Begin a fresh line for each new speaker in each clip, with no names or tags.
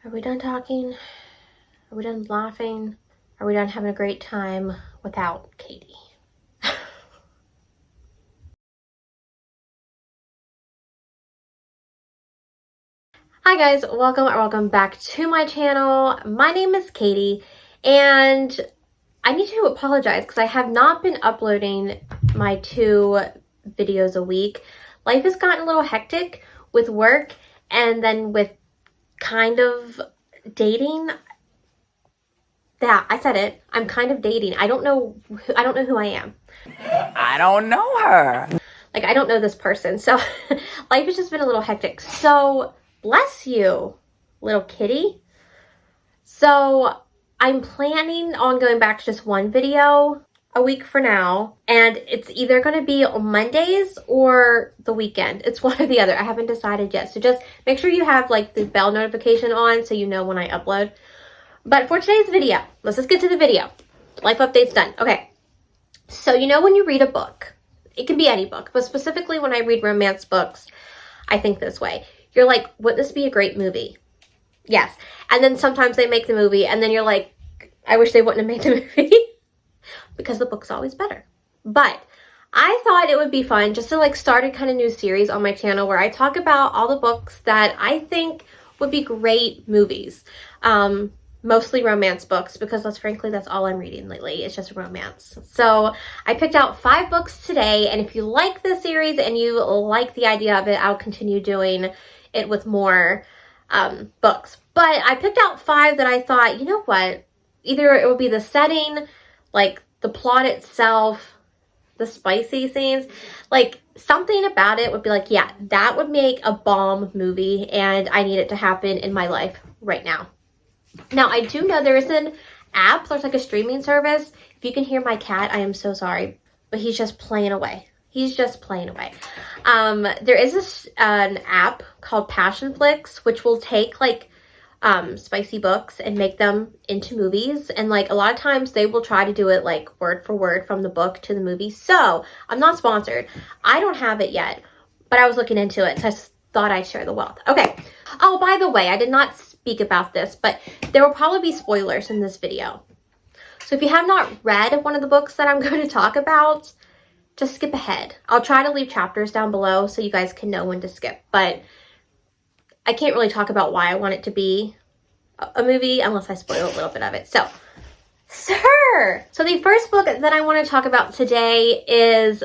Are we done talking? Are we done laughing? Are we done having a great time without Katie? Hi guys, welcome back to my channel. My name is Katie, and I need to apologize because I have not been uploading my 2 videos a week. Life has gotten a little hectic with work and then with kind of dating. Yeah, I said it. I'm kind of dating. I don't know who I am.
I don't know her.
Like, I don't know this person. So life has just been a little hectic. So bless you, little kitty. So I'm planning on going back to just 1 video a week for now. And it's either going to be on Mondays or the weekend. It's one or the other. I haven't decided yet. So just make sure you have like the bell notification on so you know when I upload. But for today's video, let's just get to the video. Life update's done. Okay. So you know when you read a book, it can be any book, but specifically when I read romance books, I think this way. You're like, would this be a great movie? Yes. And then sometimes they make the movie and then you're like, I wish they wouldn't have made the movie because the book's always better. But I thought it would be fun just to like start a kind of new series on my channel where I talk about all the books that I think would be great movies. Mostly romance books because that's all I'm reading lately. It's just romance. So I picked out 5 books today, and if you like this series and you like the idea of it, I'll continue doing it with more books. But I picked out 5 that I thought, you know what? Either it would be the setting, like the plot itself, the spicy scenes, like something about it would be like, yeah, that would make a bomb movie and I need it to happen in my life right now. Now, I do know there is an app, there's like a streaming service. If you can hear my cat, I am so sorry, but he's just playing away. He's just playing away. There is an app called Passionflix, which will take like spicy books and make them into movies. And like a lot of times they will try to do it like word for word from the book to the movie. So I'm not sponsored. I don't have it yet, but I was looking into it. So I thought I'd share the wealth. Okay. Oh, by the way, I did not speak about this, but there will probably be spoilers in this video. So if you have not read one of the books that I'm going to talk about, just skip ahead. I'll try to leave chapters down below so you guys can know when to skip, but I can't really talk about why I want it to be a movie unless I spoil a little bit of it. So the first book that I want to talk about today is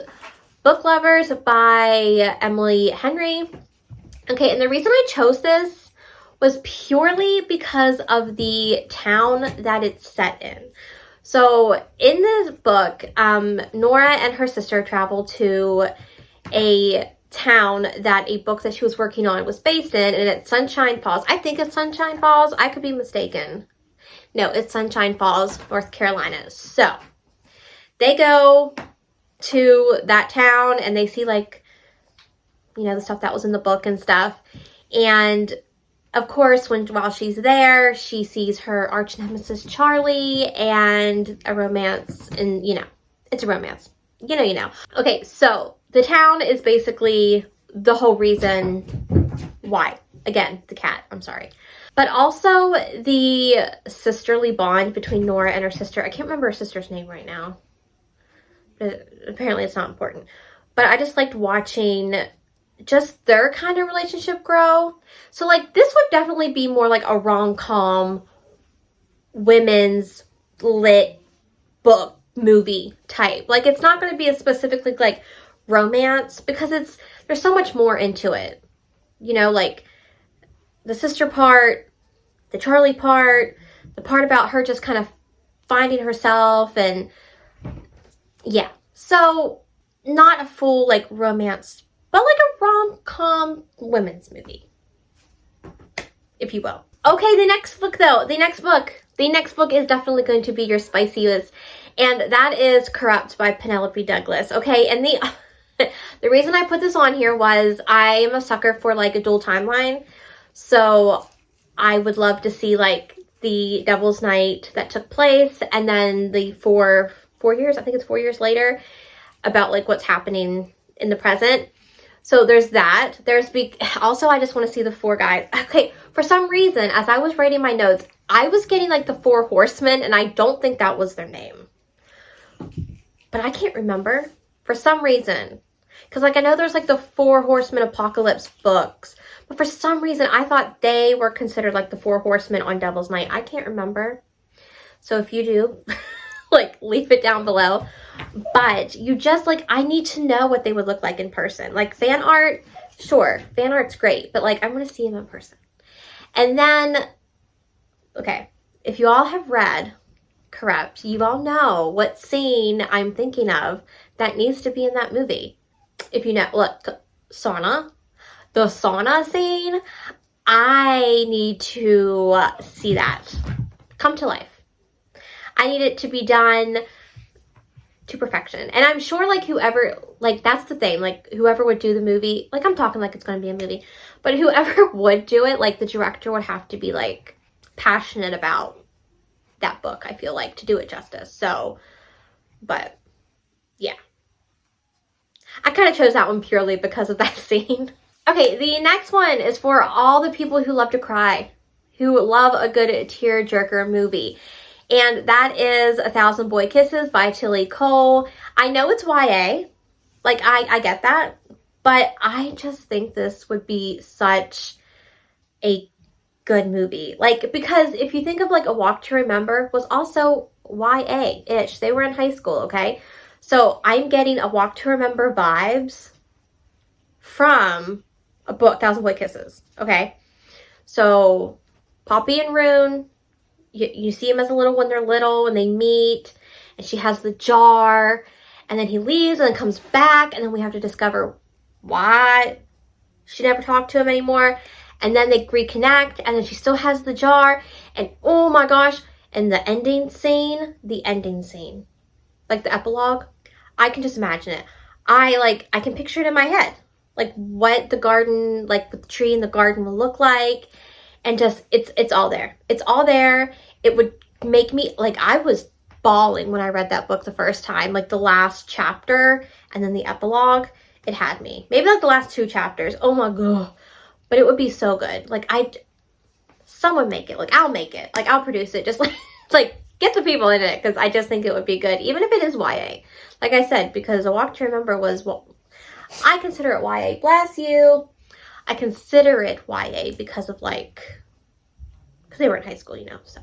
Book Lovers by Emily Henry. Okay, and the reason I chose this was purely because of the town that it's set in. So in this book, Nora and her sister travel to a town that a book that she was working on was based in, and it's Sunshine Falls. I think it's Sunshine Falls. I could be mistaken. No, it's Sunshine Falls, North Carolina. So they go to that town and they see like, you know, the stuff that was in the book and stuff. And of course, while she's there, she sees her arch nemesis Charlie and a romance, and you know, it's a romance. You know. Okay, so the town is basically the whole reason why. Again, the cat, I'm sorry. But also the sisterly bond between Nora and her sister. I can't remember her sister's name right now. But apparently it's not important. But I just liked watching just their kind of relationship grow. So like this would definitely be more like a rom-com women's lit book movie type. Like it's not going to be a specifically like romance because there's so much more into it. You know, like the sister part, the Charlie part, the part about her just kind of finding herself, and yeah. So not a full like romance, but like a rom-com women's movie, if you will. Okay, the next book though, the next book is definitely going to be your spiciest, and that is Corrupt by Penelope Douglas. Okay, and the reason I put this on here was I am a sucker for like a dual timeline. So I would love to see like the Devil's Night that took place and then the 4 years, I think it's 4 years later, about like what's happening in the present. So there's that. Also, I just want to see the four guys. Okay, for some reason, as I was writing my notes, I was getting like the four horsemen, and I don't think that was their name. But I can't remember for some reason. Because like I know there's like the four horsemen apocalypse books, but for some reason I thought they were considered like the four horsemen on Devil's Night. I can't remember. So if you do, like leave it down below. But you just like, I need to know what they would look like in person. Like fan art, sure, fan art's great, but like I want to see them in person. And then, okay, if you all have read Corrupt, you all know what scene I'm thinking of that needs to be in that movie. If you know, look, sauna, the sauna scene, I need to see that come to life. I need it to be done to perfection. And I'm sure like whoever, like that's the thing, like whoever would do the movie, like I'm talking like it's going to be a movie, but whoever would do it, like the director would have to be like passionate about that book, I feel like, to do it justice. So, but yeah. I kind of chose that one purely because of that scene. Okay, the next one is for all the people who love to cry, who love a good tearjerker movie. And that is 1,000 Boy Kisses by Tilly Cole. I know it's YA. Like, I get that. But I just think this would be such a good movie. Like, because if you think of, like, A Walk to Remember was also YA-ish. They were in high school, okay? So I'm getting A Walk to Remember vibes from a book, 1,000 Boy Kisses, okay? So Poppy and Rune, you see him as a little when they're little and they meet, and she has the jar, and then he leaves and then comes back, and then we have to discover why she never talked to him anymore, and then they reconnect, and then she still has the jar, and oh my gosh, and the ending scene, like the epilogue, I can just imagine it. I can picture it in my head, like what the garden, like the tree in the garden will look like. And just, it's all there. It's all there. It would make me, like, I was bawling when I read that book the first time. Like, the last chapter and then the epilogue, it had me. Maybe, like, the last 2 chapters. Oh, my God. But it would be so good. Like, someone make it. Like, I'll make it. Like, I'll produce it. Just, like get the people in it. Because I just think it would be good. Even if it is YA. Like I said, because A Walk to Remember was, well, I consider it YA. Bless you. I consider it YA because of because they were in high school, you know, so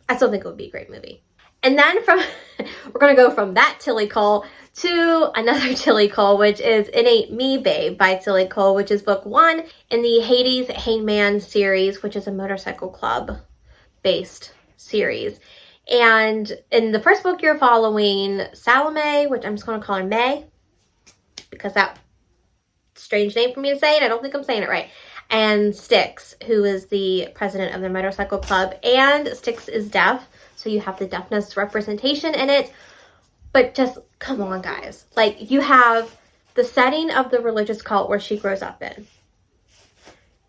I still think it would be a great movie. And then we're going to go from that Tilly Cole to another Tilly Cole, which is Aint Me Babe by Tilly Cole, which is book 1 in the Hades Hangman series, which is a motorcycle club based series. And in the first book, you're following Salome, which I'm just going to call her May, because that strange name for me to say, and I don't think I'm saying it right. And Styx, who is the president of the motorcycle club, and Styx is deaf, so you have the deafness representation in it. But just, come on, guys. Like, you have the setting of the religious cult where she grows up in.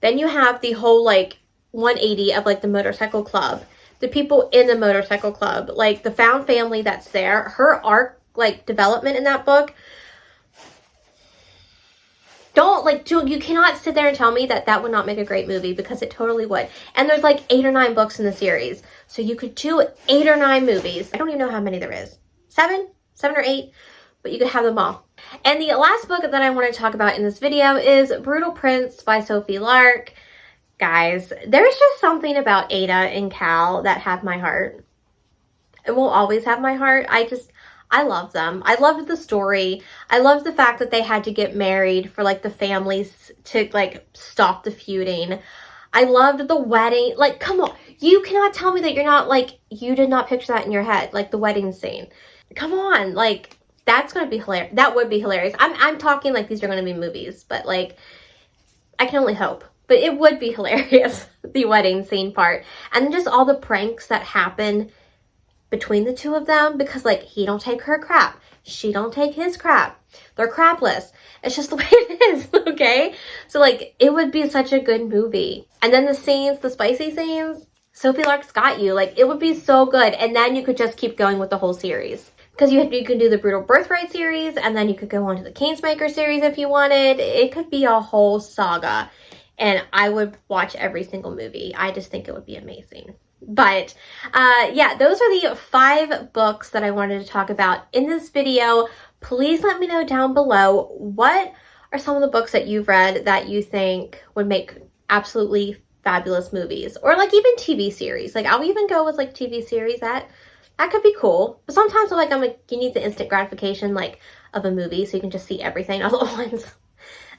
Then you have the whole, 180 of, the motorcycle club. The people in the motorcycle club. Like, the found family that's there. Her arc, development in that book. You cannot sit there and tell me that that would not make a great movie, because it totally would. And there's 8 or 9 books in the series. So you could do 8 or 9 movies. I don't even know how many there is. 7 or 8, but you could have them all. And the last book that I want to talk about in this video is Brutal Prince by Sophie Lark. Guys, there's just something about Ada and Cal that have my heart. It will always have my heart. I love them. I loved the story. I loved the fact that they had to get married for the families to stop the feuding. I loved the wedding. Come on. You cannot tell me that you're not you did not picture that in your head, the wedding scene. Come on. That's going to be hilarious. That would be hilarious. I'm talking these are going to be movies, but I can only hope. But it would be hilarious, the wedding scene part. And then just all the pranks that happen between the two of them, because he don't take her crap, she don't take his crap, they're crapless. It's just the way it is, okay? So it would be such a good movie. And then the scenes, the spicy scenes, Sophie Lark's got you. It would be so good. And then you could just keep going with the whole series, Because you can do the Brutal Birthright series, and then you could go on to the Canesmaker series if you wanted. It could be a whole saga, and I would watch every single movie. I just think it would be amazing. But yeah, those are the 5 books that I wanted to talk about in this video. Please let me know down below, what are some of the books that you've read that you think would make absolutely fabulous movies, or like even TV series. Like I'll even go with like TV series that could be cool. But sometimes I'm like, you need the instant gratification like of a movie, so you can just see everything all at once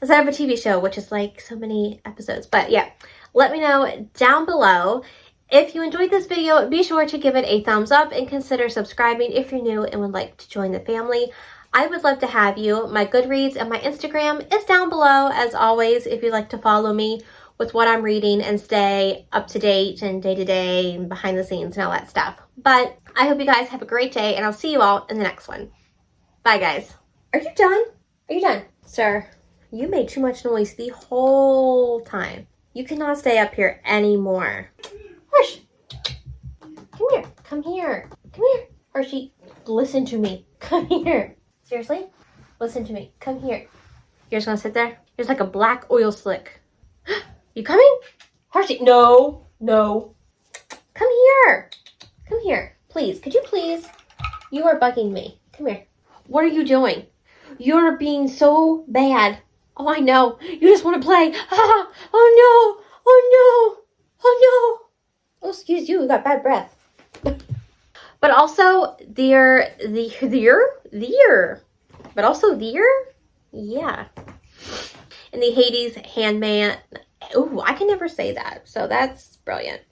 instead of a TV show, which is like so many episodes. But yeah, let me know down below. If you enjoyed this video, be sure to give it a thumbs up and consider subscribing if you're new and would like to join the family. I would love to have you. My Goodreads and my Instagram is down below, as always, if you'd like to follow me with what I'm reading and stay up to date and day to day and behind the scenes and all that stuff. But I hope you guys have a great day, and I'll see you all in the next one. Bye, guys. Are you done? Are you done? Sir, you made too much noise the whole time. You cannot stay up here anymore. Hush. Come here. Come here. Come here. Hershey, listen to me. Come here. Seriously? Listen to me. Come here. You're just gonna sit there? There's like a black oil slick. You coming? Hershey, no. No. Come here. Come here. Please. Could you please? You are bugging me. Come here. What are you doing? You're being so bad. Oh, I know. You just want to play. Ah, oh no. Oh no. Oh no. Oh, excuse you. You got bad breath. But also, but also yeah. And the Hades Handman. Oh, I can never say that. So that's brilliant.